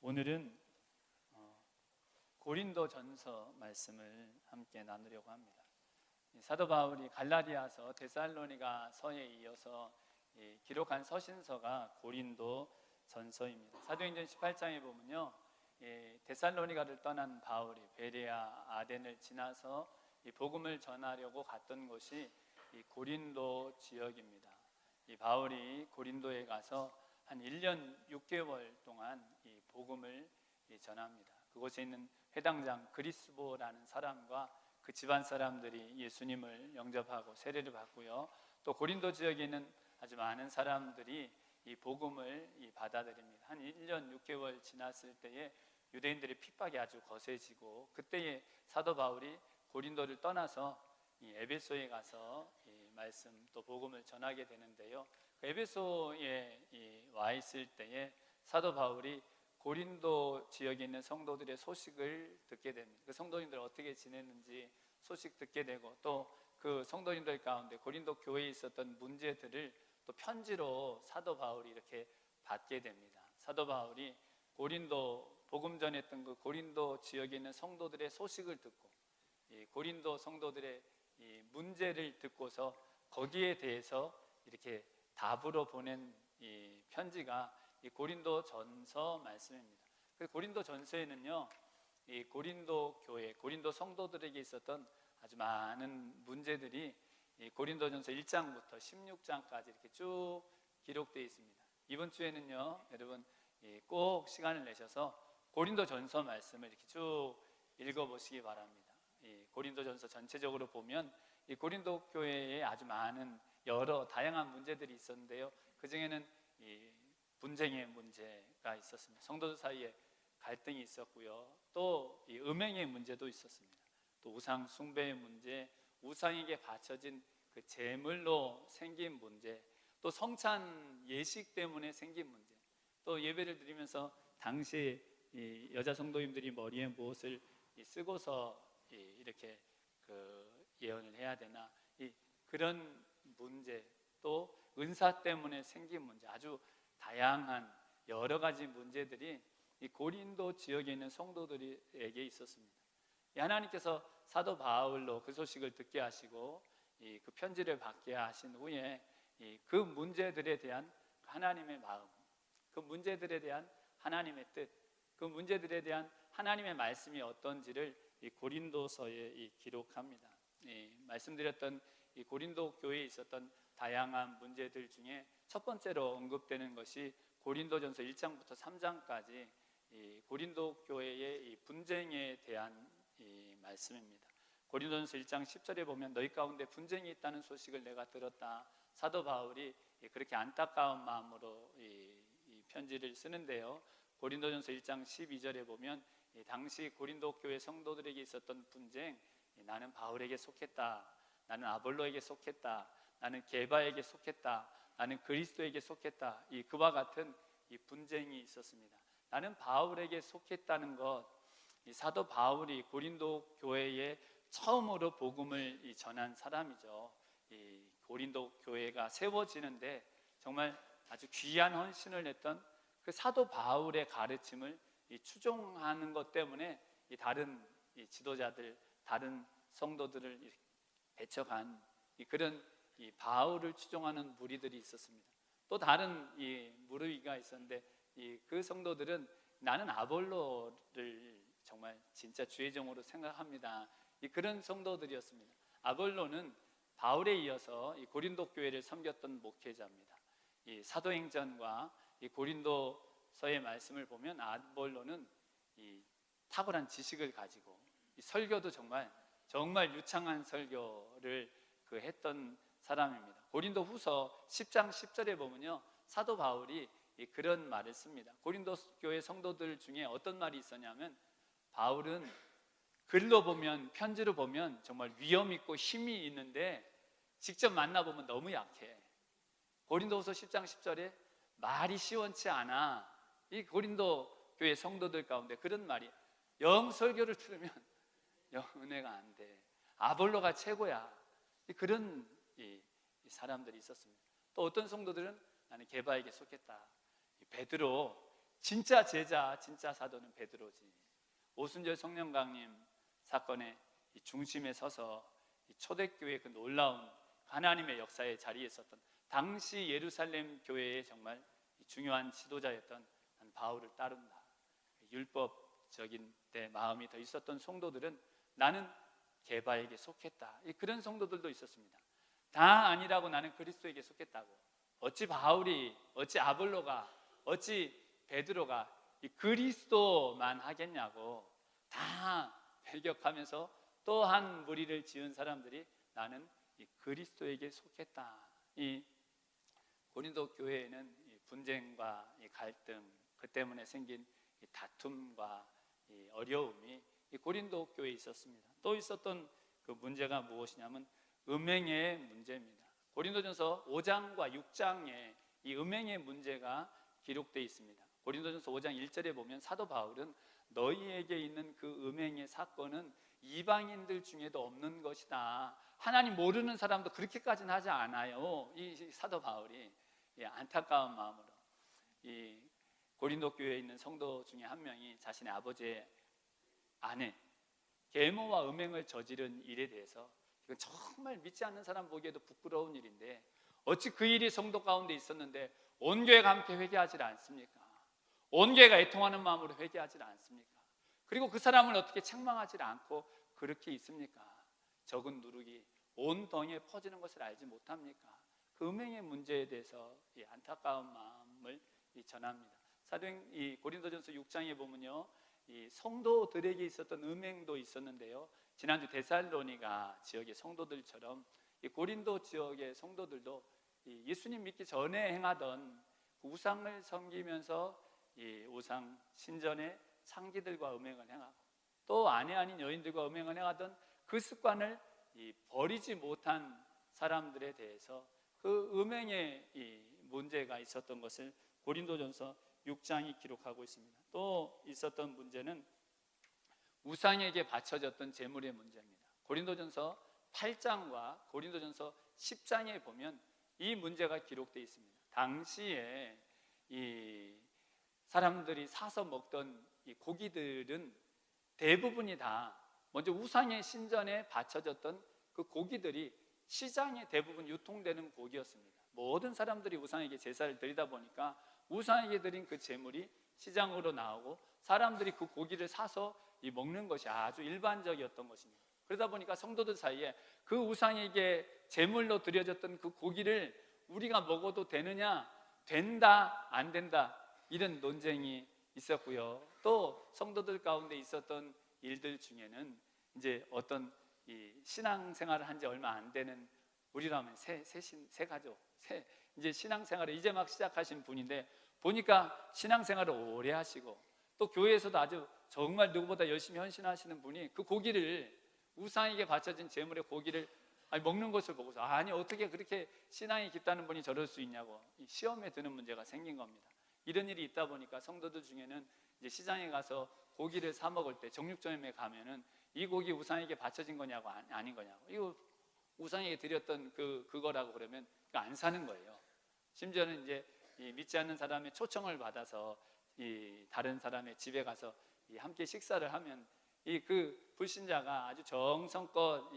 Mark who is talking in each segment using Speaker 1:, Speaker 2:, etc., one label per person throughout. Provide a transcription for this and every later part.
Speaker 1: 오늘은 고린도전서 말씀을 함께 나누려고 합니다. 사도 바울이 갈라디아서, 데살로니가서에 이어서 기록한 서신서가 고린도전서입니다. 사도행전 18장에 보면요, 데살로니가를 떠난 바울이 베레아, 아덴을 지나서 복음을 전하려고 갔던 곳이 고린도 지역입니다. 바울이 고린도에 가서 한 1년 6개월 동안 이 복음을 전합니다. 그곳에 있는 회당장 그리스보라는 사람과 그 집안 사람들이 예수님을 영접하고 세례를 받고요, 또 고린도 지역에 있는 아주 많은 사람들이 이 복음을 받아들입니다. 한 1년 6개월 지났을 때에 유대인들의 핍박이 아주 거세지고, 그때에 사도 바울이 고린도를 떠나서 이 에베소에 가서 이 말씀 또 복음을 전하게 되는데요, 그 에베소에 와 있을 때에 사도 바울이 고린도 지역에 있는 성도들의 소식을 듣게 됩니다. 그 성도님들 어떻게 지냈는지 소식 듣게 되고, 또 그 성도님들 가운데 고린도 교회에 있었던 문제들을 또 편지로 사도 바울이 이렇게 받게 됩니다. 사도 바울이 고린도 복음 전했던 그 고린도 지역에 있는 성도들의 소식을 듣고, 이 고린도 성도들의 이 문제를 듣고서 거기에 대해서 이렇게 답으로 보낸 이 편지가 이 고린도전서 말씀입니다. 그 고린도전서에는요, 이 고린도 교회, 고린도 성도들에게 있었던 아주 많은 문제들이 이 고린도전서 1장부터 16장까지 이렇게 쭉 기록되어 있습니다. 이번 주에는요, 여러분 꼭 시간을 내셔서 고린도전서 말씀을 이렇게 쭉 읽어보시기 바랍니다. 이 고린도전서 전체적으로 보면 이 고린도 교회에 아주 많은 여러 다양한 문제들이 있었는데요, 그 중에는 이 분쟁의 문제가 있었습니다. 성도들 사이에 갈등이 있었고요, 또 이 음행의 문제도 있었습니다. 또 우상 숭배의 문제, 우상에게 바쳐진 그 제물로 생긴 문제, 또 성찬 예식 때문에 생긴 문제, 또 예배를 드리면서 당시 이 여자 성도님들이 머리에 무엇을 쓰고서 이렇게 그 예언을 해야 되나, 그런 문제, 또 은사 때문에 생긴 문제, 아주 다양한 여러 가지 문제들이 이 고린도 지역에 있는 성도들에게 있었습니다. 하나님께서 사도 바울로 그 소식을 듣게 하시고 그 편지를 받게 하신 후에 그 문제들에 대한 하나님의 마음, 그 문제들에 대한 하나님의 뜻, 그 문제들에 대한 하나님의 말씀이 어떤지를 이 고린도서에 기록합니다. 말씀드렸던 이 고린도 교회에 있었던 다양한 문제들 중에 첫 번째로 언급되는 것이 고린도전서 1장부터 3장까지 이 고린도 교회의 이 분쟁에 대한 이 말씀입니다. 고린도전서 1장 10절에 보면 너희 가운데 분쟁이 있다는 소식을 내가 들었다. 사도 바울이 그렇게 안타까운 마음으로 이 편지를 쓰는데요, 고린도전서 1장 12절에 보면 당시 고린도 교회 성도들에게 있었던 분쟁, 나는 바울에게 속했다, 나는 아볼로에게 속했다, 나는 게바에게 속했다, 나는 그리스도에게 속했다, 그와 같은 이 분쟁이 있었습니다. 나는 바울에게 속했다는 것, 이 사도 바울이 고린도 교회에 처음으로 복음을 전한 사람이죠. 이 고린도 교회가 세워지는데 정말 아주 귀한 헌신을 냈던 그 사도 바울의 가르침을 추종하는 것 때문에 다른 지도자들, 다른 성도들을 배척한 그런 바울을 추종하는 무리들이 있었습니다. 또 다른 무리가 있었는데 그 성도들은 나는 아볼로를 정말 진짜 주의 종으로 생각합니다. 그런 성도들이었습니다. 아볼로는 바울에 이어서 고린도 교회를 섬겼던 목회자입니다. 사도행전과 고린도서의 말씀을 보면 아볼로는 탁월한 지식을 가지고 설교도 정말 유창한 설교를 했던 사람입니다. 고린도 후서 10장 10절에 보면요, 사도 바울이 그런 말을 씁니다. 고린도 교회 성도들 중에 어떤 말이 있었냐면, 바울은 글로 보면, 편지로 보면 정말 위엄 있고 힘이 있는데 직접 만나보면 너무 약해. 고린도후서 10장 10절에 말이 시원치 않아. 이 고린도 교회 성도들 가운데 그런 말이, 영 설교를 들으면 영 은혜가 안 돼, 아볼로가 최고야, 그런 사람들이 있었습니다. 또 어떤 성도들은 나는 게바에게 속했다. 베드로 진짜 제자, 진짜 사도는 베드로지. 오순절 성령강림 사건의 이 중심에 서서 이 초대교회의 그 놀라운 하나님의 역사의 자리에 있었던 당시 예루살렘 교회의 정말 중요한 지도자였던 바울을 따른다. 율법적인 때 마음이 더 있었던 성도들은 나는 게바에게 속했다. 그런 성도들도 있었습니다. 다 아니라고 나는 그리스도에게 속했다고. 어찌 바울이, 어찌 아볼로가, 어찌 베드로가 이 그리스도만 하겠냐고 다 배격하면서 또 한 무리를 지은 사람들이 나는 이 그리스도에게 속했다. 이 고린도 교회에는 이 분쟁과 이 갈등, 그 때문에 생긴 이 다툼과 이 어려움이 이 고린도 교회에 있었습니다. 또 있었던 그 문제가 무엇이냐면 음행의 문제입니다. 고린도전서 5장과 6장에 이 음행의 문제가 기록되어 있습니다. 고린도전서 5장 1절에 보면 사도 바울은 너희에게 있는 그 음행의 사건은 이방인들 중에도 없는 것이다. 하나님 모르는 사람도 그렇게까지는 하지 않아요. 이 사도 바울이 안타까운 마음으로 이 고린도 교회에 있는 성도 중에 한 명이 자신의 아버지의 아내 계모와 음행을 저지른 일에 대해서 이건 정말 믿지 않는 사람 보기에도 부끄러운 일인데 어찌 그 일이 성도 가운데 있었는데 온 교회가 함께 회개하지 않습니까? 온 교회가 애통하는 마음으로 회개하지 않습니까? 그리고 그 사람을 어떻게 책망하지 않고 그렇게 있습니까? 적은 누룩이 온 덩이에 퍼지는 것을 알지 못합니까? 그 음행의 문제에 대해서 이 안타까운 마음을 전합니다. 사도행 이 고린도전서 6장에 보면요, 이 성도들에게 있었던 음행도 있었는데요. 지난주 데살로니가 지역의 성도들처럼 이 고린도 지역의 성도들도 이 예수님 믿기 전에 행하던 우상을 섬기면서 이 우상 신전의 창기들과 음행을 행하고 또 아내 아닌 여인들과 음행을 행하던 그 습관을 버리지 못한 사람들에 대해서 그 음행의 이 문제가 있었던 것을 고린도전서 6장이 기록하고 있습니다. 또 있었던 문제는 우상에게 바쳐졌던 제물의 문제입니다. 고린도전서 8장과 고린도전서 10장에 보면 이 문제가 기록되어 있습니다. 당시에 이 사람들이 사서 먹던 이 고기들은 대부분이 다 먼저 우상의 신전에 바쳐졌던 그 고기들이 시장에 대부분 유통되는 고기였습니다. 모든 사람들이 우상에게 제사를 드리다 보니까 우상에게 드린 그 제물이 시장으로 나오고 사람들이 그 고기를 사서 먹는 것이 아주 일반적이었던 것입니다. 그러다 보니까 성도들 사이에 그 우상에게 제물로 드려졌던 그 고기를 우리가 먹어도 되느냐, 된다, 안 된다, 이런 논쟁이 있었고요. 또 성도들 가운데 있었던 일들 중에는 이제 어떤 이 신앙생활을 한 지 얼마 안 되는 우리라면 새 가족, 이제 신앙생활을 이제 막 시작하신 분인데 보니까 신앙생활을 오래 하시고 또 교회에서도 아주 정말 누구보다 열심히 헌신하시는 분이 그 고기를 우상에게 바쳐진 제물의 고기를 먹는 것을 보고서 아니 어떻게 그렇게 신앙이 깊다는 분이 저럴 수 있냐고 시험에 드는 문제가 생긴 겁니다. 이런 일이 있다 보니까 성도들 중에는 이제 시장에 가서 고기를 사 먹을 때 정육점에 가면은 이 고기 우상에게 바쳐진 거냐고 아닌 거냐고 이거 우상에게 드렸던 그거라고 그러면 안 사는 거예요. 심지어는 이제 믿지 않는 사람의 초청을 받아서 다른 사람의 집에 가서 함께 식사를 하면 그 불신자가 아주 정성껏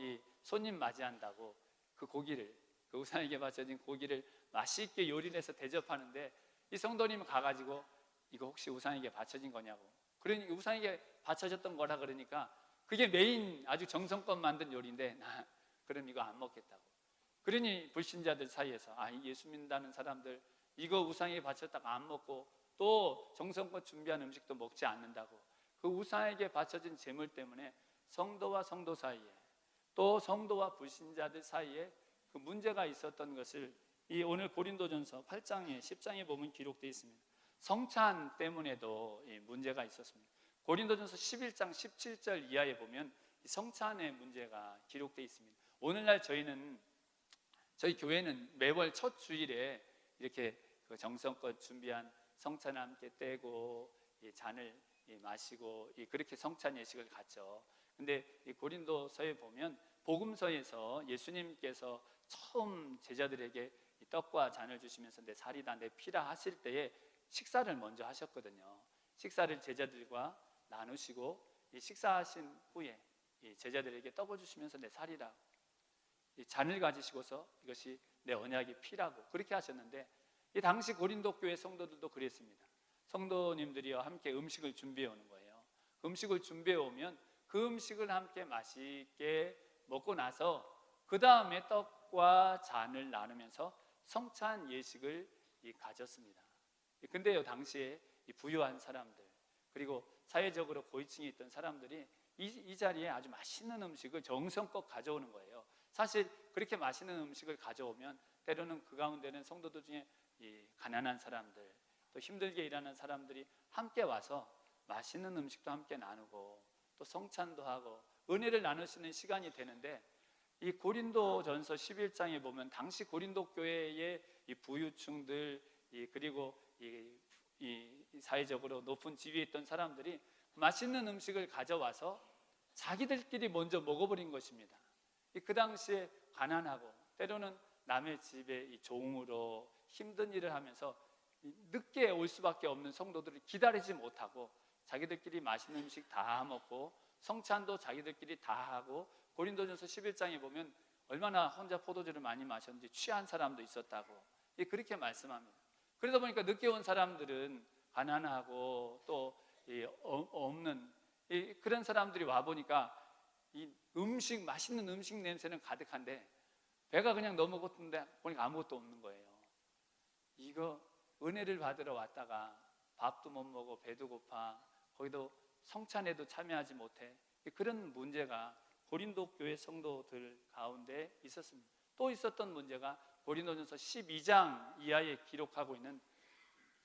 Speaker 1: 손님 맞이한다고 그 고기를 그 우상에게 바쳐진 고기를 맛있게 요리를 해서 대접하는데 이 성도님은 가가지고 이거 혹시 우상에게 바쳐진 거냐고 그러니 우상에게 바쳐졌던 거라 그러니까 그게 메인 아주 정성껏 만든 요리인데 그럼 이거 안 먹겠다고. 그러니 불신자들 사이에서 예수 믿는다는 사람들 이거 우상에게 바쳤다가 안 먹고 또 정성껏 준비한 음식도 먹지 않는다고 그 우상에게 바쳐진 제물 때문에 성도와 성도 사이에 또 성도와 불신자들 사이에 그 문제가 있었던 것을 이 오늘 고린도전서 8장에 10장에 보면 기록되어 있습니다. 성찬 때문에도 문제가 있었습니다. 고린도전서 11장 17절 이하에 보면 성찬의 문제가 기록되어 있습니다. 오늘날 저희 교회는 매월 첫 주일에 이렇게 그 정성껏 준비한 성찬을 함께 떼고 잔을 마시고 그렇게 성찬 예식을 갖죠. 근데 이 고린도서에 보면 복음서에서 예수님께서 처음 제자들에게 이 떡과 잔을 주시면서 내 살이다 내 피라 하실 때에 식사를 먼저 하셨거든요. 식사를 제자들과 나누시고 이 식사하신 후에 이 제자들에게 떡을 주시면서 내 살이라, 이 잔을 가지시고서 이것이 내 언약의 피라고 그렇게 하셨는데, 이 당시 고린도 교회 성도들도 그랬습니다. 성도님들이와 함께 음식을 준비해 오는 거예요. 그 음식을 준비해 오면 그 음식을 함께 맛있게 먹고 나서 그 다음에 떡과 잔을 나누면서 성찬 예식을 가졌습니다. 근데요, 당시에 이 부유한 사람들, 그리고 사회적으로 고위층에 있던 사람들이 이 자리에 아주 맛있는 음식을 정성껏 가져오는 거예요. 사실 그렇게 맛있는 음식을 가져오면 때로는 그 가운데는 성도들 중에 이 가난한 사람들, 또 힘들게 일하는 사람들이 함께 와서 맛있는 음식도 함께 나누고 또 성찬도 하고 은혜를 나누시는 시간이 되는데, 이 고린도전서 11장에 보면 당시 고린도 교회의 이 부유층들, 그리고 이 사회적으로 높은 지위에 있던 사람들이 맛있는 음식을 가져와서 자기들끼리 먼저 먹어버린 것입니다. 그 당시에 가난하고 때로는 남의 집에 이 종으로 힘든 일을 하면서 늦게 올 수밖에 없는 성도들을 기다리지 못하고 자기들끼리 맛있는 음식 다 먹고 성찬도 자기들끼리 다 하고, 고린도전서 11장에 보면 얼마나 혼자 포도주를 많이 마셨는지 취한 사람도 있었다고 그렇게 말씀합니다. 그러다 보니까 늦게 온 사람들은 가난하고 또 없는 그런 사람들이 와 보니까 이 음식, 맛있는 음식 냄새는 가득한데 배가 그냥 너무 고픈데 보니까 아무것도 없는 거예요. 이거 은혜를 받으러 왔다가 밥도 못 먹어, 배도 고파, 거기도 성찬에도 참여하지 못해, 그런 문제가 고린도 교회 성도들 가운데 있었습니다. 또 있었던 문제가 고린도전서 12장 이하에 기록하고 있는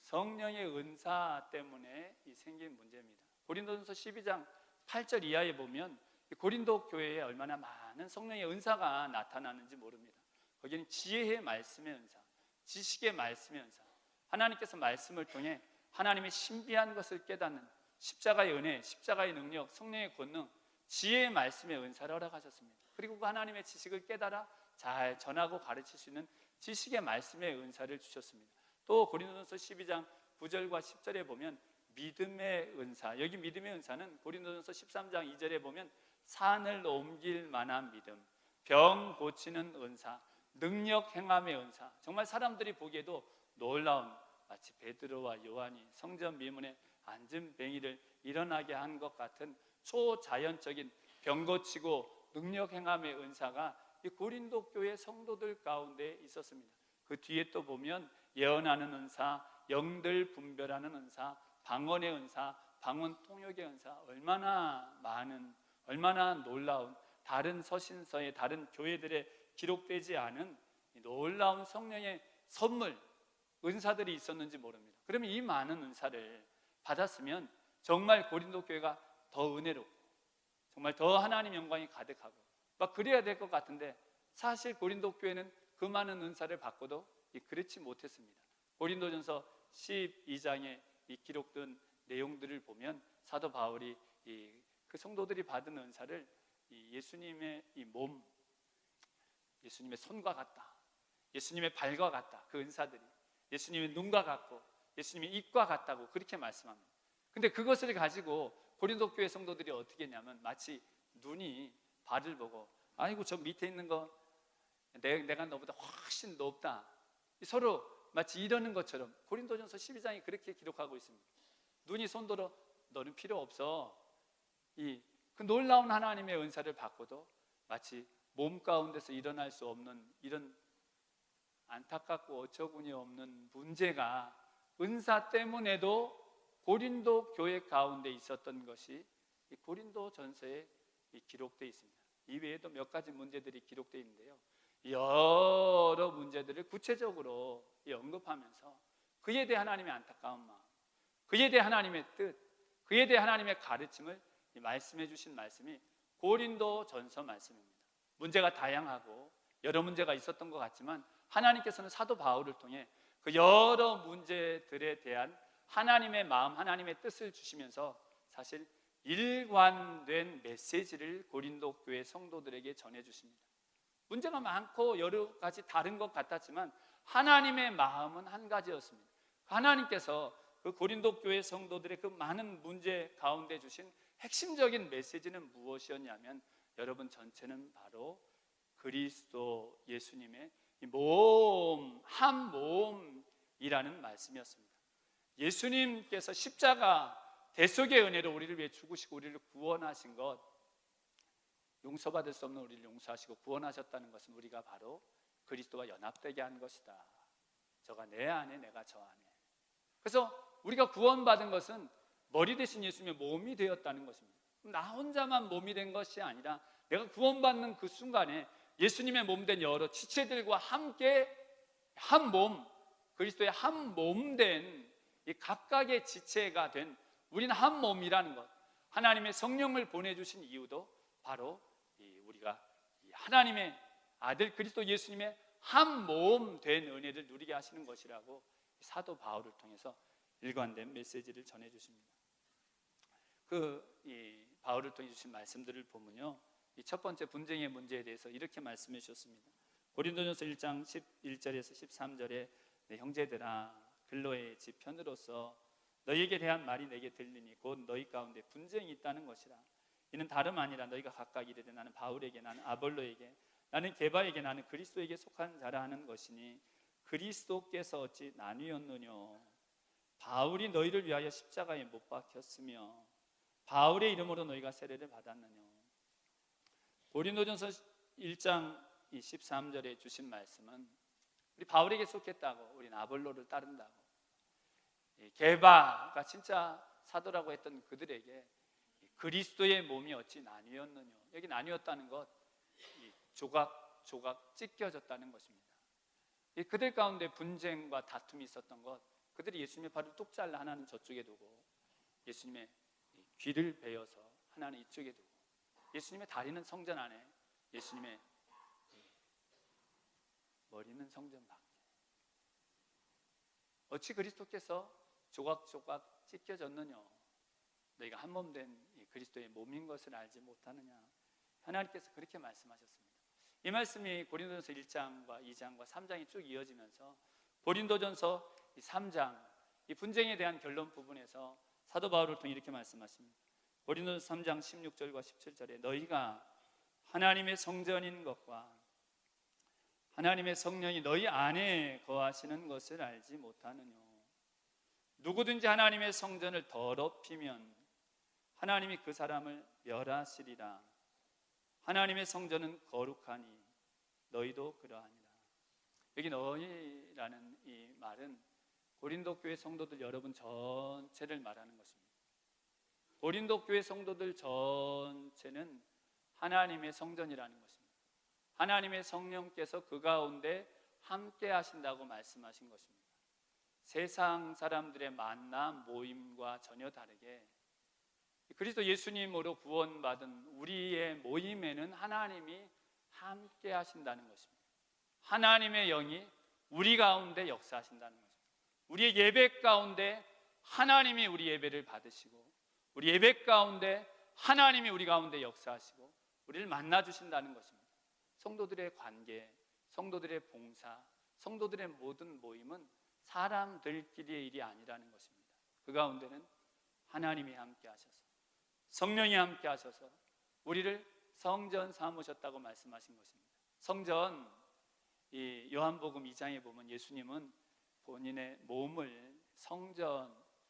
Speaker 1: 성령의 은사 때문에 생긴 문제입니다. 고린도전서 12장 8절 이하에 보면 고린도 교회에 얼마나 많은 성령의 은사가 나타나는지 모릅니다. 거기는 지혜의 말씀의 은사, 지식의 말씀의 은사, 하나님께서 말씀을 통해 하나님의 신비한 것을 깨닫는 십자가의 은혜, 십자가의 능력, 성령의 권능, 지혜의 말씀의 은사를 허락하셨습니다. 그리고 그 하나님의 지식을 깨달아 잘 전하고 가르칠 수 있는 지식의 말씀의 은사를 주셨습니다. 또 고린도전서 12장 9절과 10절에 보면 믿음의 은사, 여기 믿음의 은사는 고린도전서 13장 2절에 보면 산을 옮길 만한 믿음, 병 고치는 은사, 능력 행함의 은사, 정말 사람들이 보기에도 놀라운, 마치 베드로와 요한이 성전 미문에 앉은 뱅이를 일어나게 한 것 같은 초자연적인 병 고치고 능력 행함의 은사가 이 고린도 교회 성도들 가운데 있었습니다. 그 뒤에 또 보면 예언하는 은사, 영들 분별하는 은사, 방언의 은사, 방언 통역의 은사, 얼마나 많은, 얼마나 놀라운, 다른 서신서에 다른 교회들에 기록되지 않은 놀라운 성령의 선물, 은사들이 있었는지 모릅니다. 그러면 이 많은 은사를 받았으면 정말 고린도 교회가 더 은혜롭고 정말 더 하나님 영광이 가득하고 막 그래야 될 것 같은데, 사실 고린도 교회는 그 많은 은사를 받고도 그렇지 못했습니다. 고린도전서 12장에 기록된 내용들을 보면 사도 바울이 그 성도들이 받은 은사를 예수님의 몸, 예수님의 손과 같다, 예수님의 발과 같다, 그 은사들이 예수님의 눈과 같고 예수님의 입과 같다고 그렇게 말씀합니다. 근데 그것을 가지고 고린도 교회 성도들이 어떻게 했냐면 마치 눈이 발을 보고 아이고 저 밑에 있는 거 내가 너보다 훨씬 높다, 서로 마치 이러는 것처럼 고린도전서 12장이 그렇게 기록하고 있습니다. 눈이 손들어 너는 필요 없어, 그 놀라운 하나님의 은사를 받고도 마치 몸 가운데서 일어날 수 없는 이런 안타깝고 어처구니 없는 문제가 은사 때문에도 고린도 교회 가운데 있었던 것이 이 고린도 전서에 기록되어 있습니다. 이 외에도 몇 가지 문제들이 기록되어 있는데요, 여러 문제들을 구체적으로 언급하면서 그에 대해 하나님의 안타까운 마음, 그에 대해 하나님의 뜻, 그에 대해 하나님의 가르침을 말씀해 주신 말씀이 고린도 전서 말씀입니다. 문제가 다양하고 여러 문제가 있었던 것 같지만 하나님께서는 사도 바울을 통해 그 여러 문제들에 대한 하나님의 마음, 하나님의 뜻을 주시면서 사실 일관된 메시지를 고린도 교회 성도들에게 전해주십니다. 문제가 많고 여러 가지 다른 것 같았지만 하나님의 마음은 한 가지였습니다. 하나님께서 그 고린도 교회 성도들의 그 많은 문제 가운데 주신 핵심적인 메시지는 무엇이었냐면, 여러분, 전체는 바로 그리스도 예수님의 몸, 한 몸이라는 말씀이었습니다. 예수님께서 십자가 대속의 은혜로 우리를 위해 죽으시고 우리를 구원하신 것, 용서받을 수 없는 우리를 용서하시고 구원하셨다는 것은 우리가 바로 그리스도와 연합되게 한 것이다. 저가 내 안에, 내가 저 안에. 그래서 우리가 구원받은 것은 머리 대신 예수님의 몸이 되었다는 것입니다. 나 혼자만 몸이 된 것이 아니라 내가 구원받는 그 순간에 예수님의 몸 된 여러 지체들과 함께 한 몸, 그리스도의 한 몸 된 이 각각의 지체가 된 우리는 한 몸이라는 것, 하나님의 성령을 보내주신 이유도 바로 우리가 하나님의 아들 그리스도 예수님의 한 몸 된 은혜를 누리게 하시는 것이라고 사도 바울을 통해서 일관된 메시지를 전해주십니다. 바울을 통해 주신 말씀들을 보면요, 이 첫 번째 분쟁의 문제에 대해서 이렇게 말씀해 주셨습니다. 고린도전서 1장 11절에서 13절에 내 형제들아, 글로의 지편으로서 너희에게 대한 말이 내게 들리니 곧 너희 가운데 분쟁이 있다는 것이라. 이는 다름 아니라 너희가 각각 이르되 나는 바울에게, 나는 아볼로에게, 나는 게바에게, 나는 그리스도에게 속한 자라 하는 것이니 그리스도께서 어찌 나뉘었느뇨. 바울이 너희를 위하여 십자가에 못 박혔으며 바울의 이름으로 너희가 세례를 받았느뇨. 고린도전서 1장 13절에 주신 말씀은 우리 바울에게 속했다고, 우리는 아볼로를 따른다고, 게바가 진짜 사도라고 했던 그들에게 그리스도의 몸이 어찌 나뉘었느냐. 여기 나뉘었다는 것, 조각 찢겨졌다는 것입니다. 그들 가운데 분쟁과 다툼이 있었던 것, 그들이 예수님의 발을 뚝 잘라 하나는 저쪽에 두고 예수님의 귀를 베어서 하나는 이쪽에 두고, 예수님의 다리는 성전 안에, 예수님의 머리는 성전 밖에. 어찌 그리스도께서 조각조각 찢겨졌느냐. 너희가 한 몸 된 그리스도의 몸인 것을 알지 못하느냐. 하나님께서 그렇게 말씀하셨습니다. 이 말씀이 고린도전서 1장과 2장과 3장이 쭉 이어지면서 고린도전서 3장 이 분쟁에 대한 결론 부분에서 사도 바울을 통해 이렇게 말씀하십니다. 고린도전서 3장 16절과 17절에 너희가 하나님의 성전인 것과 하나님의 성령이 너희 안에 거하시는 것을 알지 못하느뇨. 누구든지 하나님의 성전을 더럽히면 하나님이 그 사람을 멸하시리라. 하나님의 성전은 거룩하니 너희도 그러하니라. 여기 너희라는 이 말은 고린도 교회 성도들 여러분 전체를 말하는 것입니다. 고린도 교회 성도들 전체는 하나님의 성전이라는 것입니다. 하나님의 성령께서 그 가운데 함께 하신다고 말씀하신 것입니다. 세상 사람들의 만남 모임과 전혀 다르게 그리스도 예수님으로 구원받은 우리의 모임에는 하나님이 함께 하신다는 것입니다. 하나님의 영이 우리 가운데 역사하신다는 것입니다. 우리의 예배 가운데 하나님이 우리 예배를 받으시고, 우리 예배 가운데 하나님이 우리 가운데 역사하시고 우리를 만나주신다는 것입니다. 성도들의 관계, 성도들의 봉사, 성도들의 모든 모임은 사람들끼리의 일이 아니라는 것입니다. 그 가운데는 하나님이 함께 하셔서, 성령이 함께 하셔서 우리를 성전 삼으셨다고 말씀하신 것입니다. 성전, 이 요한복음 2장에 보면 예수님은 본인의 몸을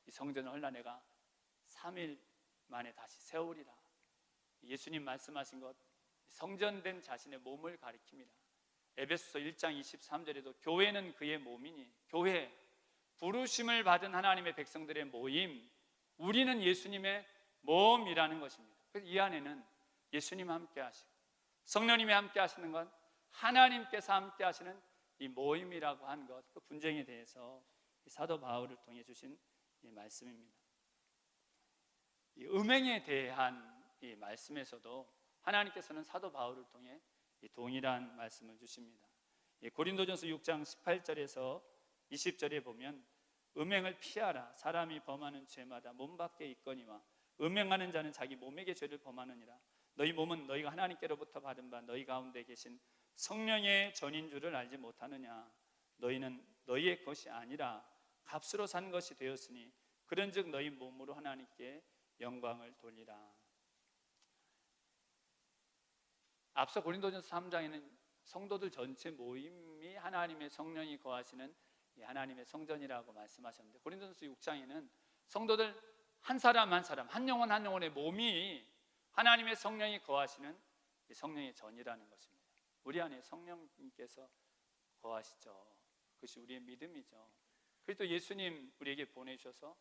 Speaker 1: 이 성전을 헐라 내가 3일 만에 다시 세우리라. 예수님 말씀하신 것, 성전된 자신의 몸을 가리킵니다. 에베소서 1장 23절에도 교회는 그의 몸이니, 교회, 부르심을 받은 하나님의 백성들의 모임, 우리는 예수님의 몸이라는 것입니다. 그래서 이 안에는 예수님 함께 하시고 성령님이 함께 하시는 건 하나님께서 함께 하시는 이 모임이라고 한 것, 그 분쟁에 대해서 사도 바울을 통해 주신 이 말씀입니다. 이 음행에 대한 이 말씀에서도 하나님께서는 사도 바울을 통해 이 동일한 말씀을 주십니다. 고린도전서 6장 18절에서 20절에 보면 음행을 피하라. 사람이 범하는 죄마다 몸 밖에 있거니와 음행하는 자는 자기 몸에게 죄를 범하느니라. 너희 몸은 너희가 하나님께로부터 받은 바 너희 가운데 계신 성령의 전인 줄을 알지 못하느냐. 너희는 너희의 것이 아니라 값으로 산 것이 되었으니 그런즉 너희 몸으로 하나님께 영광을 돌리라. 앞서 고린도전서 3장에는 성도들 전체 모임이 하나님의 성령이 거하시는 하나님의 성전이라고 말씀하셨는데, 고린도전서 6장에는 성도들 한 사람 한 사람, 한 영혼 한 영혼의 몸이 하나님의 성령이 거하시는 성령의 전이라는 것입니다. 우리 안에 성령님께서 거하시죠. 그것이 우리의 믿음이죠. 그리고 또 예수님 우리에게 보내주셔서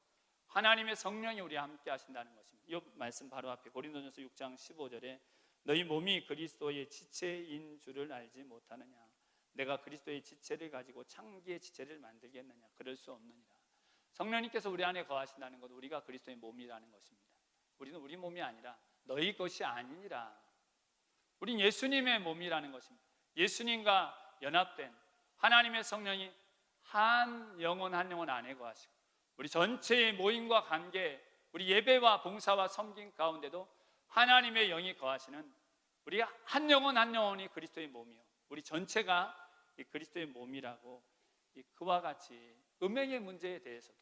Speaker 1: 하나님의 성령이 우리와 함께 하신다는 것입니다. 이 말씀 바로 앞에 고린도전서 6장 15절에 너희 몸이 그리스도의 지체인 줄을 알지 못하느냐. 내가 그리스도의 지체를 가지고 창기의 지체를 만들겠느냐. 그럴 수 없느니라. 성령님께서 우리 안에 거하신다는 것, 우리가 그리스도의 몸이라는 것입니다. 우리는 우리 몸이 아니라 너희 것이 아니니라. 우린 예수님의 몸이라는 것입니다. 예수님과 연합된 하나님의 성령이 한 영혼 한 영혼 안에 거하시고, 우리 전체의 모임과 관계, 우리 예배와 봉사와 섬김 가운데도 하나님의 영이 거하시는 우리가 한 영혼 한 영혼이 그리스도의 몸이요, 우리 전체가 이 그리스도의 몸이라고, 그와 같이 음행의 문제에 대해서도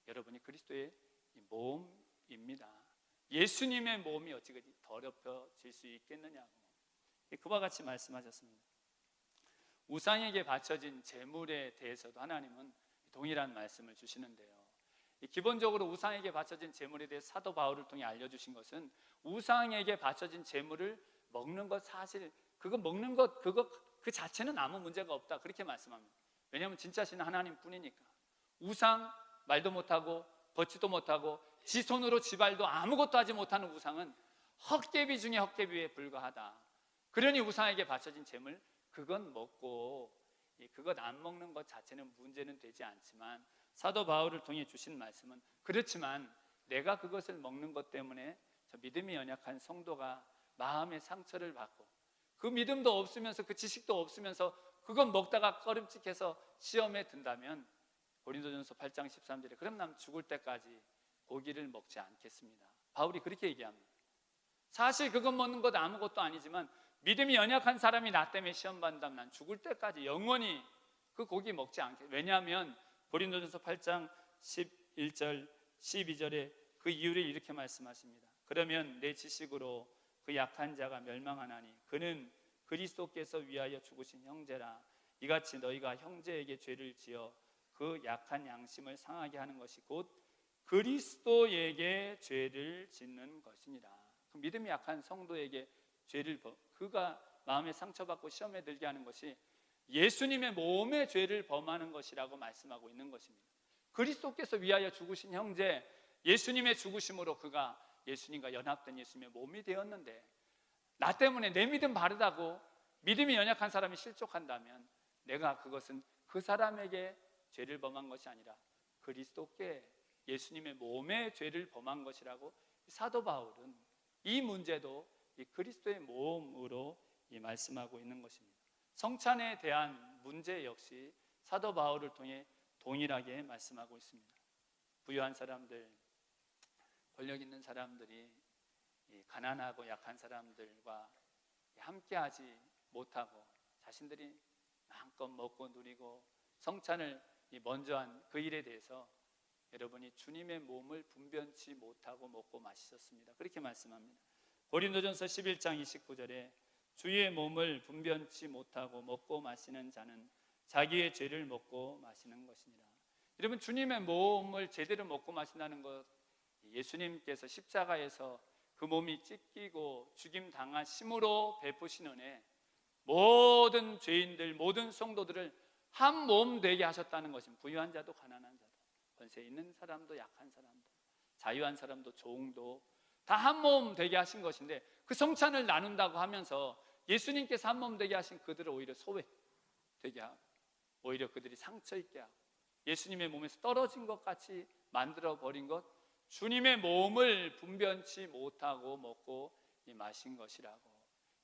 Speaker 1: 여러분이 그리스도의 몸입니다. 예수님의 몸이 어찌 그리 더럽혀질 수 있겠느냐고 그와 같이 말씀하셨습니다. 우상에게 바쳐진 제물에 대해서도 하나님은 동일한 말씀을 주시는데요, 기본적으로 우상에게 바쳐진 제물에 대해 사도 바울을 통해 알려주신 것은 우상에게 바쳐진 제물을 먹는 것, 사실 그거 먹는 것 그 자체는 아무 문제가 없다, 그렇게 말씀합니다. 왜냐하면 진짜 신은 하나님 뿐이니까. 우상 말도 못하고 걷지도 못하고 지 손으로 지발도 아무것도 하지 못하는 우상은 헛개비 중에 헛개비에 불과하다. 그러니 우상에게 바쳐진 제물 그건 먹고, 그것 안 먹는 것 자체는 문제는 되지 않지만, 사도 바울을 통해 주신 말씀은 그렇지만 내가 그것을 먹는 것 때문에 저 믿음이 연약한 성도가 마음의 상처를 받고, 그 믿음도 없으면서 그 지식도 없으면서 그건 먹다가 꺼림칙해서 시험에 든다면, 고린도전서 8장 13절에 그럼 난 죽을 때까지 고기를 먹지 않겠습니다. 바울이 그렇게 얘기합니다. 사실 그것 먹는 것 아무것도 아니지만 믿음이 연약한 사람이 나 때문에 시험 받는다면 난 죽을 때까지 영원히 그 고기 먹지 않겠습니다. 왜냐하면 고린도전서 8장 11절 12절에 그 이유를 이렇게 말씀하십니다. 그러면 내 지식으로 그 약한 자가 멸망하나니 그는 그리스도께서 위하여 죽으신 형제라. 이같이 너희가 형제에게 죄를 지어 그 약한 양심을 상하게 하는 것이 곧 그리스도에게 죄를 짓는 것이니라. 그 믿음이 약한 성도에게 그가 마음에 상처받고 시험에 들게 하는 것이 예수님의 몸의 죄를 범하는 것이라고 말씀하고 있는 것입니다. 그리스도께서 위하여 죽으신 형제, 예수님의 죽으심으로 그가 예수님과 연합된 예수님의 몸이 되었는데, 나 때문에 내 믿음 바르다고 믿음이 연약한 사람이 실족한다면 내가 그것은 그 사람에게 죄를 범한 것이 아니라 그리스도께 예수님의 몸의 죄를 범한 것이라고 사도 바울은 이 문제도 이 그리스도의 몸으로 말씀하고 있는 것입니다. 성찬에 대한 문제 역시 사도 바울을 통해 동일하게 말씀하고 있습니다. 부유한 사람들, 권력 있는 사람들이 가난하고 약한 사람들과 함께하지 못하고 자신들이 마음껏 먹고 누리고 성찬을 먼저 한 그 일에 대해서 여러분이 주님의 몸을 분변치 못하고 먹고 마셨습니다. 그렇게 말씀합니다. 고린도전서 11장 29절에 주의 몸을 분변치 못하고 먹고 마시는 자는 자기의 죄를 먹고 마시는 것이니라. 여러분, 주님의 몸을 제대로 먹고 마신다는 것, 예수님께서 십자가에서 그 몸이 찢기고 죽임 당하심으로 베푸신 은혜, 모든 죄인들, 모든 성도들을 한 몸 되게 하셨다는 것입니다. 부유한 자도 가난한 자도, 권세 있는 사람도 약한 사람도, 자유한 사람도 종도 다 한 몸 되게 하신 것인데, 그 성찬을 나눈다고 하면서 예수님께서 한 몸 되게 하신 그들을 오히려 소외되게 하고, 오히려 그들이 상처 있게 하고, 예수님의 몸에서 떨어진 것 같이 만들어 버린 것, 주님의 몸을 분변치 못하고 먹고 마신 것이라고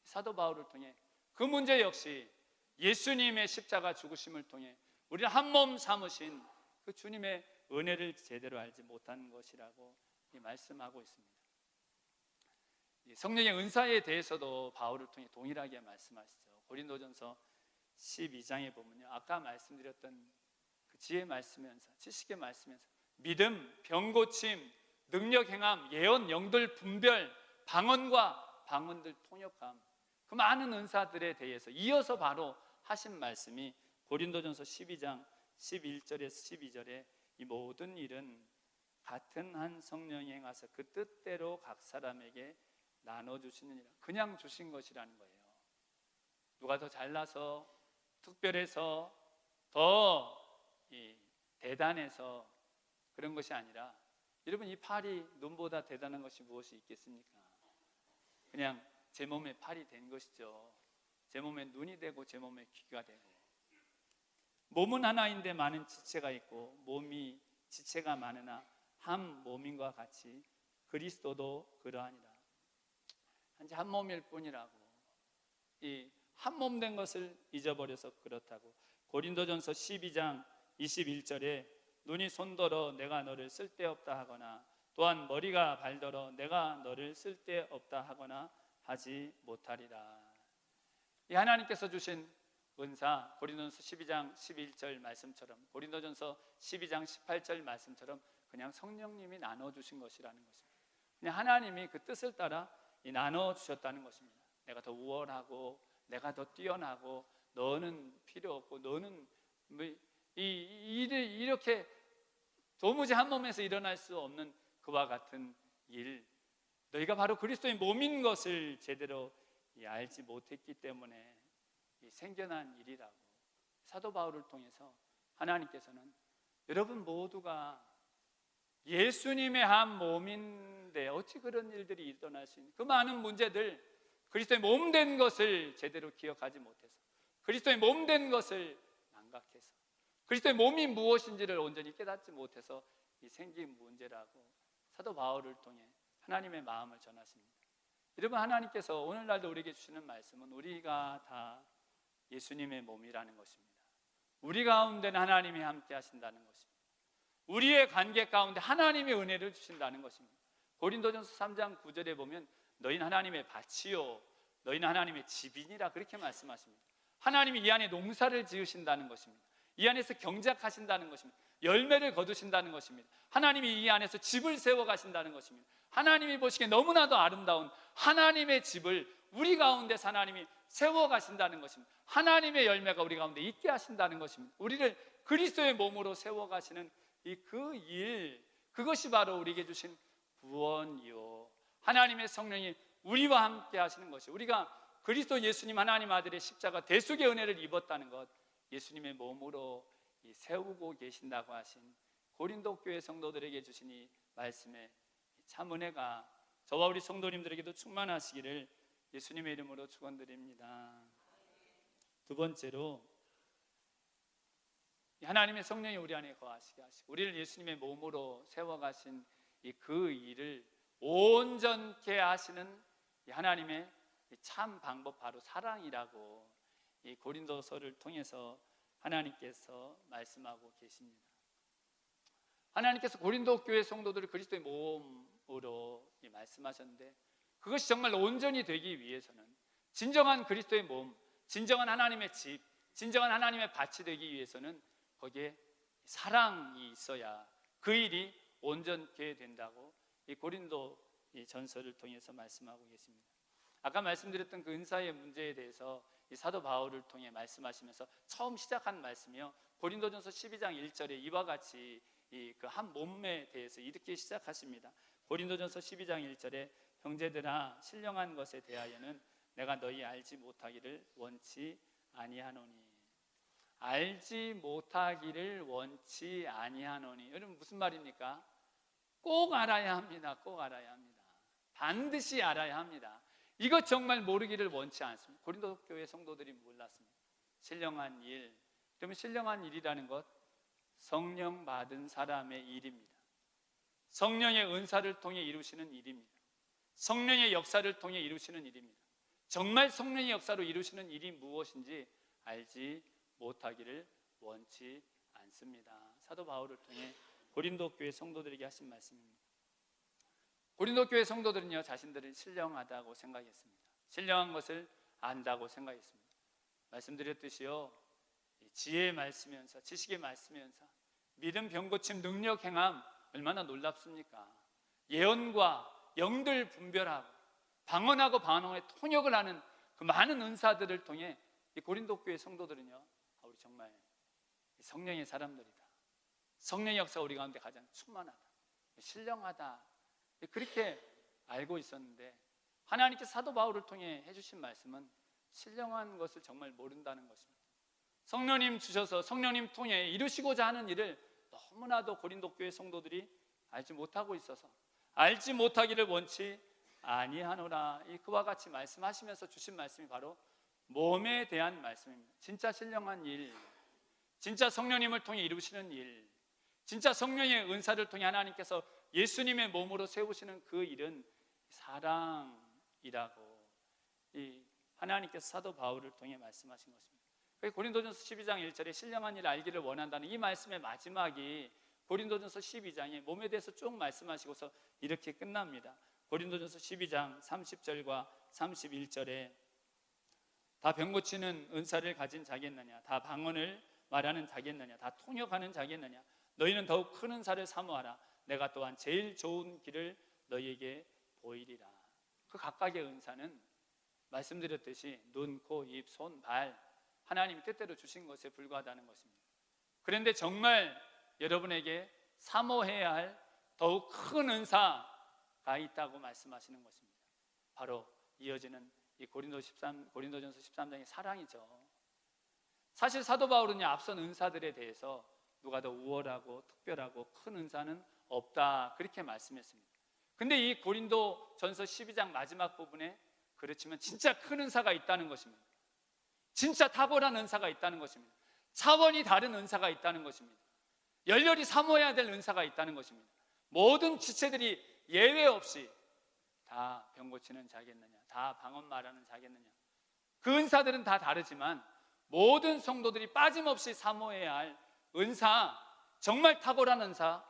Speaker 1: 사도 바울을 통해 그 문제 역시 예수님의 십자가 죽으심을 통해 우리를 한 몸 삼으신 그 주님의 은혜를 제대로 알지 못하는 것이라고 말씀하고 있습니다. 성령의 은사에 대해서도 바울을 통해 동일하게 말씀하시죠. 고린도전서 12장에 보면요, 아까 말씀드렸던 그 그 지혜 말씀면서, 지식의 말씀면서 믿음, 병고침, 능력 행함, 예언, 영들 분별, 방언과 방언들 통역함, 그 많은 은사들에 대해서 이어서 바로 하신 말씀이 고린도전서 12장 11절에서 12절에 이 모든 일은 같은 한 성령이 행하사 그 뜻대로 각 사람에게 나눠주시느니라. 그냥 주신 것이라는 거예요. 누가 더 잘나서 특별해서 더 대단해서 그런 것이 아니라, 여러분, 이 팔이 눈보다 대단한 것이 무엇이 있겠습니까? 그냥 제 몸에 팔이 된 것이죠. 제 몸에 눈이 되고 제 몸에 귀가 되고. 몸은 하나인데 많은 지체가 있고 몸이 지체가 많으나 한 몸인과 같이 그리스도도 그러하니라. 한지 한 몸일 뿐이라고. 이 한 몸 된 것을 잊어버려서 그렇다고. 고린도전서 12장 21절에 눈이 손더러 내가 너를 쓸데없다 하거나 또한 머리가 발더러 내가 너를 쓸데없다 하거나 하지 못하리라. 이 하나님께서 주신 은사, 고린도전서 12장 11절 말씀처럼, 고린도전서 12장 18절 말씀처럼 그냥 성령님이 나눠주신 것이라는 것입니다. 그냥 하나님이 그 뜻을 따라 나눠주셨다는 것입니다. 내가 더 우월하고 내가 더 뛰어나고 너는 필요 없고 너는 이렇게 도무지 한 몸에서 일어날 수 없는 그와 같은 일, 너희가 바로 그리스도의 몸인 것을 제대로 알지 못했기 때문에 생겨난 일이라고. 사도 바울을 통해서 하나님께서는 여러분 모두가 예수님의 한 몸인데 어찌 그런 일들이 일어날 수 있는, 그 많은 문제들, 그리스도의 몸 된 것을 제대로 기억하지 못해서, 그리스도의 몸 된 것을 망각해서, 그리스도의 몸이 무엇인지를 온전히 깨닫지 못해서 이 생긴 문제라고 사도 바울을 통해 하나님의 마음을 전하십니다. 여러분, 하나님께서 오늘날도 우리에게 주시는 말씀은 우리가 다 예수님의 몸이라는 것입니다. 우리 가운데는 하나님이 함께 하신다는 것입니다. 우리의 관계 가운데 하나님의 은혜를 주신다는 것입니다. 고린도전서 3장 9절에 보면 너희는 하나님의 밭이요 너희는 하나님의 집이니라 그렇게 말씀하십니다. 하나님이 이 안에 농사를 지으신다는 것입니다. 이 안에서 경작하신다는 것입니다. 열매를 거두신다는 것입니다. 하나님이 이 안에서 집을 세워 가신다는 것입니다. 하나님이 보시기에 너무나도 아름다운 하나님의 집을 우리 가운데서 하나님이 세워 가신다는 것입니다. 하나님의 열매가 우리 가운데 있게 하신다는 것입니다. 우리를 그리스도의 몸으로 세워 가시는 그 일, 그것이 바로 우리에게 주신 구원이요 하나님의 성령이 우리와 함께 하시는 것이, 우리가 그리스도 예수님 하나님 아들의 십자가 대속의 은혜를 입었다는 것, 예수님의 몸으로 세우고 계신다고 하신 고린도 교회 성도들에게 주신 이 말씀의 참 은혜가 저와 우리 성도님들에게도 충만하시기를 예수님의 이름으로 축원드립니다. 두 번째로, 하나님의 성령이 우리 안에 거하시게 하시고 우리를 예수님의 몸으로 세워가신 그 일을 온전케 하시는 하나님의 참 방법, 바로 사랑이라고 이 고린도서를 통해서 하나님께서 말씀하고 계십니다. 하나님께서 고린도 교회 성도들을 그리스도의 몸으로 말씀하셨는데, 그것이 정말 온전히 되기 위해서는 진정한 그리스도의 몸, 진정한 하나님의 집, 진정한 하나님의 밭이 되기 위해서는 거기에 사랑이 있어야 그 일이 온전케 된다고 이 고린도 전서를 통해서 말씀하고 계십니다. 아까 말씀드렸던 그 은사의 문제에 대해서 이 사도 바울을 통해 말씀하시면서 처음 시작한 말씀이요, 고린도전서 12장 1절에 이와 같이 그 한 몸에 대해서 이렇게 시작하십니다. 고린도전서 12장 1절에 형제들아 신령한 것에 대하여는 내가 너희 알지 못하기를 원치 아니하노니. 알지 못하기를 원치 아니하노니. 여러분 무슨 말입니까? 꼭 알아야 합니다. 꼭 알아야 합니다. 반드시 알아야 합니다. 이것 정말 모르기를 원치 않습니다. 고린도 교회 성도들이 몰랐습니다. 신령한 일, 그러면 신령한 일이라는 것, 성령 받은 사람의 일입니다. 성령의 은사를 통해 이루시는 일입니다. 성령의 역사를 통해 이루시는 일입니다. 정말 성령의 역사로 이루시는 일이 무엇인지 알지 못하기를 원치 않습니다. 사도 바울을 통해 고린도 교회 성도들에게 하신 말씀입니다. 고린도 교회 성도들은요, 자신들을 신령하다고 생각했습니다. 신령한 것을 안다고 생각했습니다. 말씀드렸듯이요, 지혜의 말씀의 은사, 지식의 말씀의 은사, 믿음, 병고침, 능력, 행함 얼마나 놀랍습니까? 예언과 영들 분별하고 방언하고 반언의 통역을 하는 그 많은 은사들을 통해 이 고린도 교회 성도들은요, 우리 정말 성령의 사람들이다, 성령의 역사가 우리 가운데 가장 충만하다, 신령하다, 그렇게 알고 있었는데 하나님께서 사도 바울을 통해 해주신 말씀은 신령한 것을 정말 모른다는 것입니다. 성령님 주셔서 성령님 통해 이루시고자 하는 일을 너무나도 고린도 교회 성도들이 알지 못하고 있어서 알지 못하기를 원치 아니하노라, 이 그와 같이 말씀하시면서 주신 말씀이 바로 몸에 대한 말씀입니다. 진짜 신령한 일, 진짜 성령님을 통해 이루시는 일, 진짜 성령의 은사를 통해 하나님께서 예수님의 몸으로 세우시는 그 일은 사랑이라고 이 하나님께서 사도 바울을 통해 말씀하신 것입니다. 고린도전서 12장 1절에 신령한 일을 알기를 원한다는 이 말씀의 마지막이 고린도전서 12장에 몸에 대해서 쭉 말씀하시고서 이렇게 끝납니다. 고린도전서 12장 30절과 31절에 다 병고치는 은사를 가진 자겠느냐, 다 방언을 말하는 자겠느냐, 다 통역하는 자겠느냐, 너희는 더욱 큰 은사를 사모하라. 내가 또한 제일 좋은 길을 너희에게 보이리라. 그 각각의 은사는 말씀드렸듯이 눈, 코, 입, 손, 발, 하나님이 뜻대로 주신 것에 불과하다는 것입니다. 그런데 정말 여러분에게 사모해야 할 더욱 큰 은사가 있다고 말씀하시는 것입니다. 바로 이어지는 이 고린도전서 13장의 사랑이죠. 사실 사도 바울은 앞선 은사들에 대해서 누가 더 우월하고 특별하고 큰 은사는 없다, 그렇게 말씀했습니다. 근데 이 고린도전서 12장 마지막 부분에 그렇지만 진짜 큰 은사가 있다는 것입니다. 진짜 탁월한 은사가 있다는 것입니다. 차원이 다른 은사가 있다는 것입니다. 열렬히 사모해야 될 은사가 있다는 것입니다. 모든 지체들이 예외 없이 다 병고치는 자겠느냐, 다 방언 말하는 자겠느냐, 그 은사들은 다 다르지만 모든 성도들이 빠짐없이 사모해야 할 은사, 정말 탁월한 은사,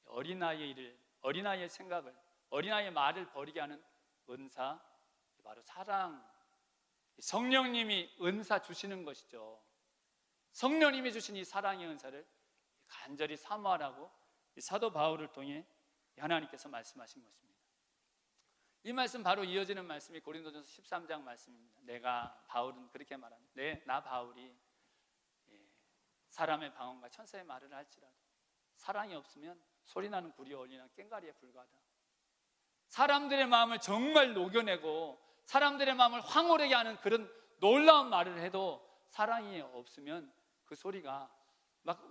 Speaker 1: 어린아이의 일을, 어린아이의 생각을, 어린아이의 말을 버리게 하는 은사, 바로 사랑, 성령님이 은사 주시는 것이죠. 성령님이 주신 이 사랑의 은사를 간절히 사모하라고 사도 바울을 통해 하나님께서 말씀하신 것입니다. 이 말씀 바로 이어지는 말씀이 고린도전서 13장 말씀입니다. 내가, 바울은 그렇게 말합니다. 나 바울이 사람의 방언과 천사의 말을 할지라도 사랑이 없으면 소리나는 구리 어울리는 꽹과리에 불과하다. 사람들의 마음을 정말 녹여내고 사람들의 마음을 황홀하게 하는 그런 놀라운 말을 해도 사랑이 없으면 그 소리가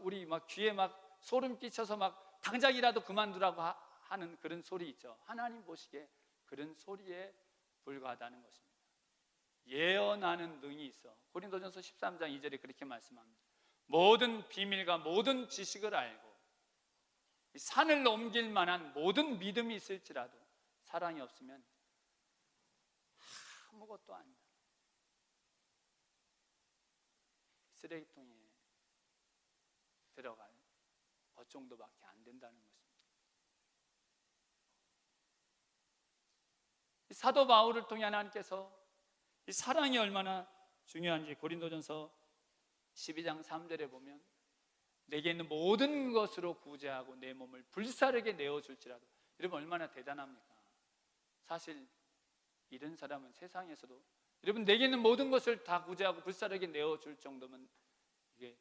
Speaker 1: 우리 귀에 소름 끼쳐서 당장이라도 그만두라고 하는 그런 소리 있죠. 하나님 보시기에 그런 소리에 불과하다는 것입니다. 예언하는 능이 있어. 고린도전서 13장 2절에 그렇게 말씀합니다. 모든 비밀과 모든 지식을 알고 산을 넘길 만한 모든 믿음이 있을지라도 사랑이 없으면 아무것도 아니다. 쓰레기통에 들어갈 것 정도밖에 안 된다는 것입니다. 사도 바울을 통해 하나님께서 이 사랑이 얼마나 중요한지 고린도전서 12장 3절에 보면 내게 있는 모든 것으로 구제하고 내 몸을 불사르게 내어줄지라도, 여러분 얼마나 대단합니까? 사실 이런 사람은 세상에서도, 여러분 내게 있는 모든 것을 다 구제하고 불사르게 내어줄 정도면 이게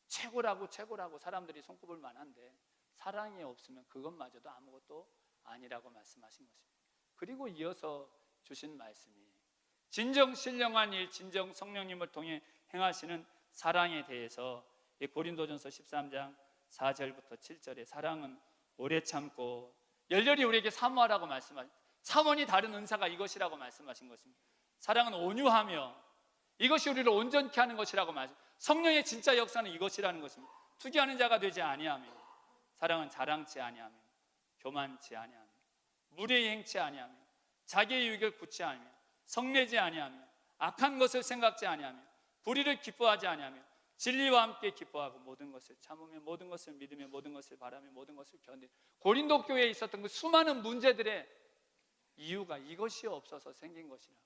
Speaker 1: 최고라고 사람들이 손꼽을 만한데 사랑이 없으면 그것마저도 아무것도 아니라고 말씀하신 것입니다. 그리고 이어서 주신 말씀이 진정 신령한 일, 진정 성령님을 통해 행하시는 사랑에 대해서 고린도전서 13장 4절부터 7절에 사랑은 오래 참고 열렬히 우리에게 사모하라고 말씀하신, 차원이 다른 은사가 이것이라고 말씀하신 것입니다. 사랑은 온유하며 이것이 우리를 온전케 하는 것이라고 말씀. 성령의 진짜 역사는 이것이라는 것입니다. 투기하는 자가 되지 아니하며, 사랑은 자랑치 아니하며 교만치 아니하며 무례히 행치 아니하며 자기의 유익을 구취하며 성내지 아니하며 악한 것을 생각지 아니하며 불의를 기뻐하지 아니하며 진리와 함께 기뻐하고 모든 것을 참으며 모든 것을 믿으며 모든 것을 바라며 모든 것을 견디는, 고린도 교회에 있었던 그 수많은 문제들의 이유가 이것이 없어서 생긴 것이라.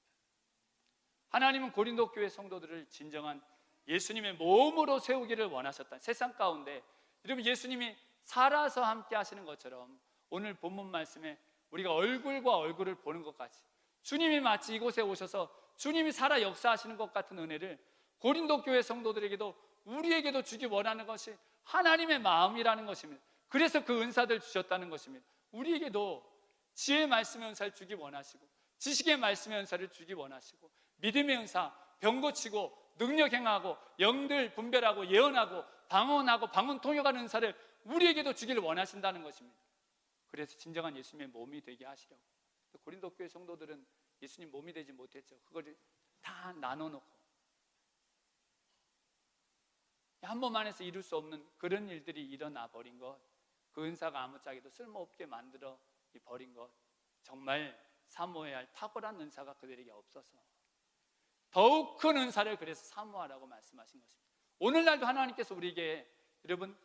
Speaker 1: 하나님은 고린도 교회 성도들을 진정한 예수님의 몸으로 세우기를 원하셨다. 세상 가운데 여러분 예수님이 살아서 함께 하시는 것처럼 오늘 본문 말씀에 우리가 얼굴과 얼굴을 보는 것 같이 주님이 마치 이곳에 오셔서 주님이 살아 역사하시는 것 같은 은혜를 고린도 교회 성도들에게도 우리에게도 주기 원하는 것이 하나님의 마음이라는 것입니다. 그래서 그 은사들 주셨다는 것입니다. 우리에게도 지혜의 말씀의 은사를 주기 원하시고 지식의 말씀의 은사를 주기 원하시고 믿음의 은사, 병 고치고 능력 행하고 영들 분별하고 예언하고 방언하고 방언 통역하는 은사를 우리에게도 주기를 원하신다는 것입니다. 그래서 진정한 예수님의 몸이 되게 하시려고. 고린도 교회 성도들은 예수님 몸이 되지 못했죠. 그걸 다 나눠놓고 한 번만 해서 이룰 수 없는 그런 일들이 일어나 버린 것, 그 은사가 아무짝에도 쓸모없게 만들어 버린 것, 정말 사모해야 할 탁월한 은사가 그들에게 없어서 더욱 큰 은사를 그래서 사모하라고 말씀하신 것입니다. 오늘날도 하나님께서 우리에게 여러분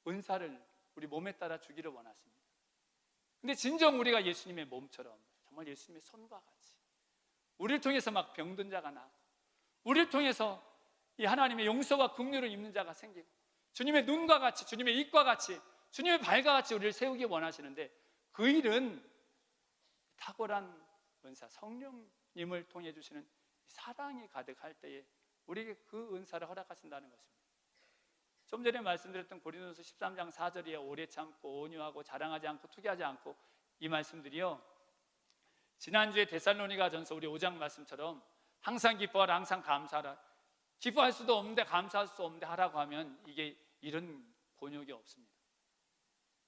Speaker 1: 은사를 우리 몸에 따라 주기를 원하십니다. 근데 진정 우리가 예수님의 몸처럼 정말 예수님의 손과 같이 우리를 통해서 막 병든 자가 나고 우리를 통해서 이 하나님의 용서와 긍휼을 입는 자가 생기고 주님의 눈과 같이 주님의 입과 같이 주님의 발과 같이 우리를 세우기 원하시는데 그 일은 탁월한 은사 성령님을 통해 주시는 사랑이 가득할 때에 우리에게 그 은사를 허락하신다는 것입니다. 좀 전에 말씀드렸던 고린도서 13장 4절에 오래 참고 온유하고 자랑하지 않고 투기하지 않고 이 말씀들이요 지난주에 데살로니가 전서 우리 5장 말씀처럼 항상 기뻐하라 항상 감사하라 기뻐할 수도 없는데 감사할 수 없는데 하라고 하면 이게 이런 곤욕이 없습니다.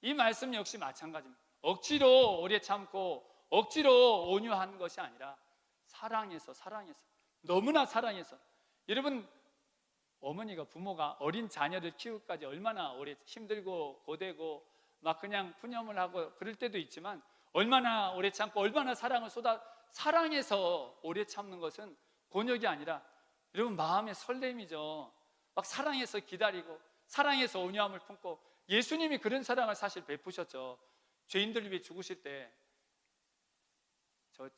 Speaker 1: 이 말씀 역시 마찬가지입니다. 억지로 오래 참고 억지로 온유한 것이 아니라 사랑해서 너무나 사랑해서 여러분 어머니가 부모가 어린 자녀를 키우기까지 얼마나 오래 힘들고 고되고 막 그냥 푸념을 하고 그럴 때도 있지만 얼마나 오래 참고 얼마나 사랑을 사랑해서 오래 참는 것은 곤욕이 아니라 여러분 마음의 설렘이죠. 막 사랑해서 기다리고 사랑해서 온유함을 품고 예수님이 그런 사랑을 사실 베푸셨죠. 죄인들을 위해 죽으실 때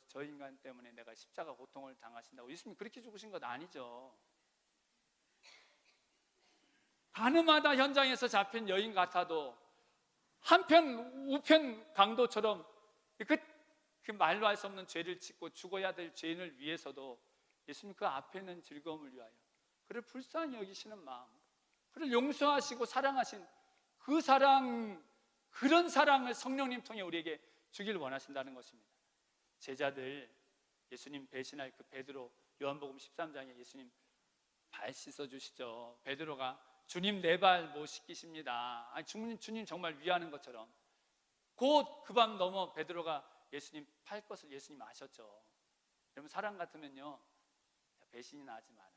Speaker 1: 저 인간 때문에 내가 십자가 고통을 당하신다고 예수님이 그렇게 죽으신 것 아니죠. 가늠하다 현장에서 잡힌 여인 같아도 한편 우편 강도처럼 그 말로 할 수 없는 죄를 짓고 죽어야 될 죄인을 위해서도 예수님 그 앞에 있는 즐거움을 위하여 그를 불쌍히 여기시는 마음, 그를 용서하시고 사랑하신 그 사랑, 그런 사랑을 성령님 통해 우리에게 주길 원하신다는 것입니다. 제자들 예수님 배신할 그 베드로 요한복음 13장에 예수님 발 씻어주시죠. 베드로가 주님 내 발 못 씻기십니다. 아니, 주님 정말 위하는 것처럼 곧 그 밤 넘어 베드로가 예수님 팔 것을 예수님 아셨죠. 여러분 사람 같으면요 배신이나 하지 말아요.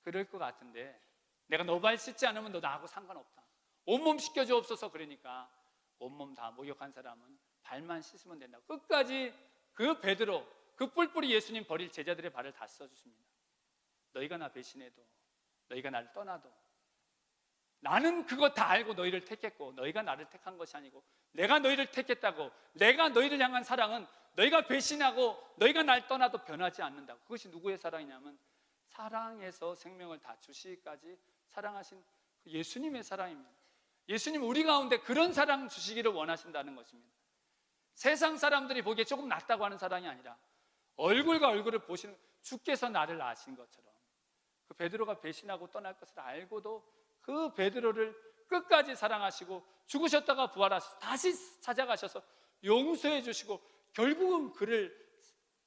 Speaker 1: 그럴 것 같은데 내가 너 발 씻지 않으면 너 나하고 상관없다. 온몸 씻겨주옵소서. 그러니까 온몸 다 목욕한 사람은 발만 씻으면 된다. 끝까지 그 베드로 그 뿔뿔이 예수님 버릴 제자들의 발을 다 씻어주십니다. 너희가 나 배신해도 너희가 나를 떠나도 나는 그거 다 알고 너희를 택했고 너희가 나를 택한 것이 아니고 내가 너희를 택했다고 내가 너희를 향한 사랑은 너희가 배신하고 너희가 날 떠나도 변하지 않는다고. 그것이 누구의 사랑이냐면 사랑해서 생명을 다 주시기까지 사랑하신 예수님의 사랑입니다. 예수님 우리 가운데 그런 사랑 주시기를 원하신다는 것입니다. 세상 사람들이 보기에 조금 낫다고 하는 사랑이 아니라 얼굴과 얼굴을 보시는 주께서 나를 아신 것처럼 그 베드로가 배신하고 떠날 것을 알고도 그 베드로를 끝까지 사랑하시고 죽으셨다가 부활하셔서 다시 찾아가셔서 용서해 주시고 결국은 그를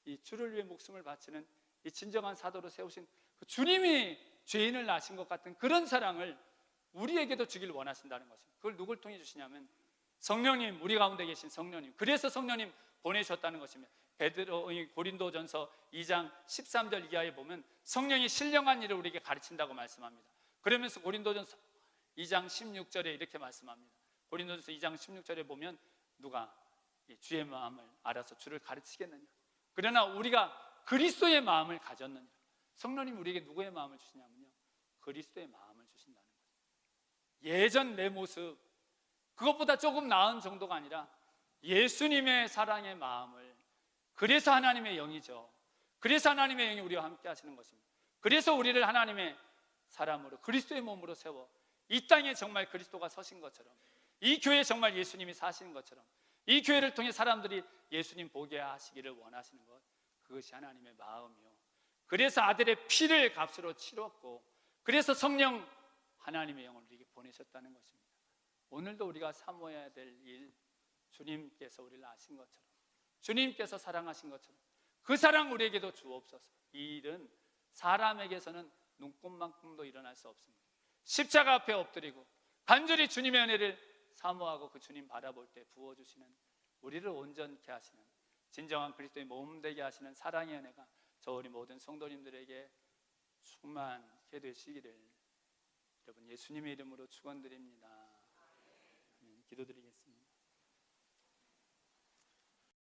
Speaker 1: 이 주를 위해 목숨을 바치는 이 진정한 사도로 세우신 그 주님이 죄인을 낳으신 것 같은 그런 사랑을 우리에게도 주길 원하신다는 것입니다. 그걸 누굴 통해 주시냐면 성령님, 우리 가운데 계신 성령님. 그래서 성령님 보내주셨다는 것입니다. 고린도전서 2장 13절 이하에 보면 성령이 신령한 일을 우리에게 가르친다고 말씀합니다. 그러면서 고린도전서 2장 16절에 이렇게 말씀합니다. 고린도전서 2장 16절에 보면 누가 주의 마음을 알아서 주를 가르치겠느냐. 그러나 우리가 그리스도의 마음을 가졌느냐. 성령님 우리에게 누구의 마음을 주시냐면요 그리스도의 마음을 주신다는 거예요. 예전 내 모습 그것보다 조금 나은 정도가 아니라 예수님의 사랑의 마음을. 그래서 하나님의 영이죠. 그래서 하나님의 영이 우리와 함께 하시는 것입니다. 그래서 우리를 하나님의 사람으로 그리스도의 몸으로 세워 이 땅에 정말 그리스도가 서신 것처럼, 이 교회에 정말 예수님이 사시는 것처럼, 이 교회를 통해 사람들이 예수님 보게 하시기를 원하시는 것, 그것이 하나님의 마음이요, 그래서 아들의 피를 값으로 치렀고, 그래서 성령 하나님의 영을 우리에게 보내셨다는 것입니다. 오늘도 우리가 사모해야 될 일, 주님께서 우리를 아신 것처럼, 주님께서 사랑하신 것처럼 그 사랑 우리에게도 주옵소서. 이 일은 사람에게서는 눈꽃만큼도 일어날 수 없습니다. 십자가 앞에 엎드리고 간절히 주님의 은혜를 사모하고 그 주님 바라볼 때 부어주시는, 우리를 온전케 하시는, 진정한 그리스도의 몸 되게 하시는 사랑의 은혜가 저 우리 모든 성도님들에게 충만케 되시기를 여러분 예수님의 이름으로 축원드립니다. 기도드리겠습니다.